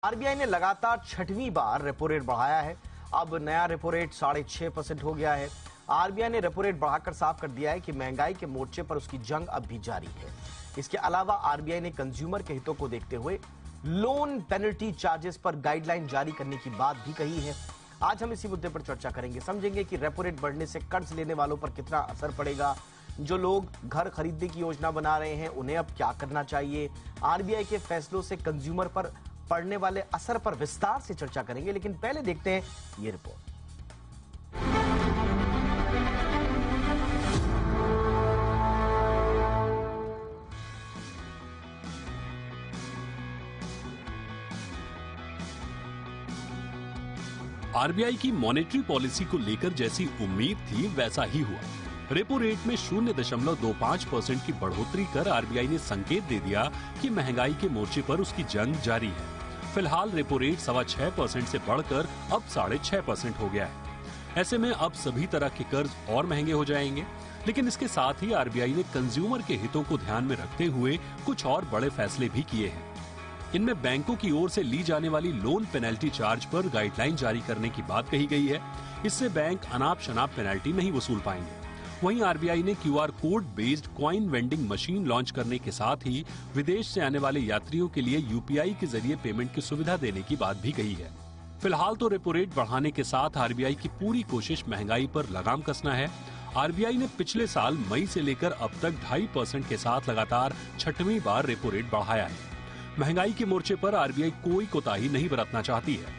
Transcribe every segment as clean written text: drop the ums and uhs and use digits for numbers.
RBI ने लगातार 6वीं बार repo rate बढ़ाया है। अब नया रेपो रेट 6.5% हो गया है। आरबीआई ने रेपो रेट बढ़ाकर साफ कर दिया है कि महंगाई के मोर्चे पर उसकी जंग अब भी जारी है। इसके अलावा आरबीआई ने कंज्यूमर के हितों को देखते हुए लोन पेनल्टी चार्जेस पर गाइडलाइन जारी करने की बात भी कही है। आज हम इसी मुद्दे पर चर्चा करेंगे, समझेंगे कि रेपो रेट बढ़ने से कर्ज लेने वालों पर कितना असर पड़ेगा, जो लोग घर खरीदने की योजना बना रहे हैं उन्हें अब क्या करना चाहिए, आरबीआई के फैसलों से कंज्यूमर पर पड़ने वाले असर पर विस्तार से चर्चा करेंगे। लेकिन पहले देखते हैं ये रिपोर्ट। आरबीआई की मॉनेटरी पॉलिसी को लेकर जैसी उम्मीद थी वैसा ही हुआ। रेपो रेट में 0.25% की बढ़ोतरी कर आरबीआई ने संकेत दे दिया कि महंगाई के मोर्चे पर उसकी जंग जारी है। फिलहाल रेपो रेट 6.25% से बढ़कर अब 6.5% हो गया है। ऐसे में अब सभी तरह के कर्ज और महंगे हो जाएंगे। लेकिन इसके साथ ही आरबीआई ने कंज्यूमर के हितों को ध्यान में रखते हुए कुछ और बड़े फैसले भी किए हैं। इनमें बैंकों की ओर से ली जाने वाली लोन पेनल्टी चार्ज पर गाइडलाइन जारी करने की बात कही गई है। इससे बैंक अनाप शनाप पेनल्टी नहीं वसूल पाएंगे। वहीं आरबीआई ने QR code based coin vending machine launch करने के साथ ही विदेश से आने वाले यात्रियों के लिए यूपीआई के जरिए पेमेंट की सुविधा देने की बात भी कही है। फिलहाल तो रेपो रेट बढ़ाने के साथ आरबीआई की पूरी कोशिश महंगाई पर लगाम कसना है। आरबीआई ने पिछले साल मई से लेकर अब तक 2.5% के साथ लगातार 6वीं बार रेपो रेट बढ़ाया है। महंगाई के मोर्चे पर आरबीआई कोई कोताही नहीं बरतना चाहती है।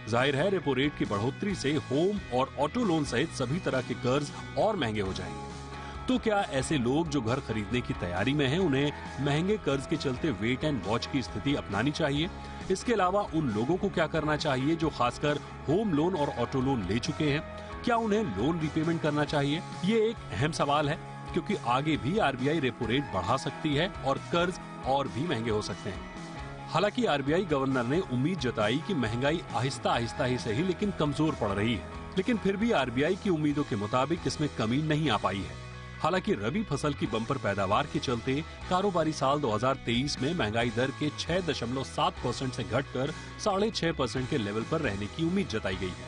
जाहिर है रेपो रेट की बढ़ोतरी से होम और ऑटो लोन सहित सभी तरह के कर्ज और महंगे हो जाएंगे। तो क्या ऐसे लोग जो घर खरीदने की तैयारी में हैं, उन्हें महंगे कर्ज के चलते वेट एंड वॉच की स्थिति अपनानी चाहिए? इसके अलावा उन लोगों को क्या करना चाहिए जो खासकर होम लोन और ऑटो लोन ले चुके हैं? क्या उन्हें लोन रीपेमेंट करना चाहिए? ये एक अहम सवाल है, क्योंकि आगे भी आरबीआई रेपो रेट बढ़ा सकती है और कर्ज और भी महंगे हो सकते हैं। हालांकि आरबीआई गवर्नर ने उम्मीद जताई कि महंगाई आहिस्ता आहिस्ता ही सही लेकिन कमजोर पड़ रही है। लेकिन फिर भी आरबीआई की उम्मीदों के मुताबिक इसमें कमी नहीं आ पाई है। हालांकि रबी फसल की बम्पर पैदावार के चलते कारोबारी साल 2023 में महंगाई दर के 6.7% से घटकर 6.5% के लेवल पर रहने की उम्मीद जताई गई है,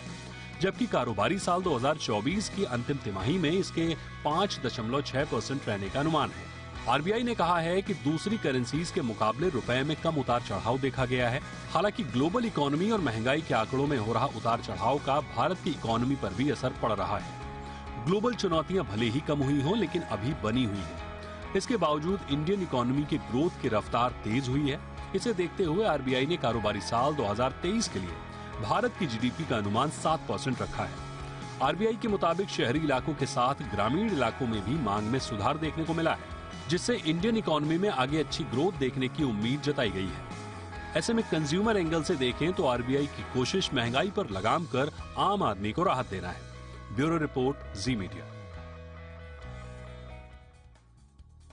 जबकि कारोबारी साल 2024 की अंतिम तिमाही में इसके 5.6% रहने का अनुमान है। आरबीआई ने कहा है कि दूसरी करेंसीज के मुकाबले रुपए में कम उतार चढ़ाव देखा गया है। हालांकि ग्लोबल इकोनॉमी और महंगाई के आंकड़ों में हो रहा उतार चढ़ाव का भारत की इकोनॉमी पर भी असर पड़ रहा है। ग्लोबल चुनौतियां भले ही कम हुई हों, लेकिन अभी बनी हुई है। इसके बावजूद इंडियन इकोनॉमी की ग्रोथ की रफ्तार तेज हुई है। इसे देखते हुए आरबीआई ने कारोबारी साल 2023 के लिए भारत की जीडीपी का अनुमान 7% रखा है। आरबीआई के मुताबिक शहरी इलाकों के साथ ग्रामीण इलाकों में भी मांग में सुधार देखने को मिला है, जिससे इंडियन इकोनॉमी में आगे अच्छी ग्रोथ देखने की उम्मीद जताई गई है। ऐसे में कंज्यूमर एंगल से देखें तो आरबीआई की कोशिश महंगाई पर लगाम कर आम आदमी को राहत देना है। ब्यूरो रिपोर्ट, जी मीडिया।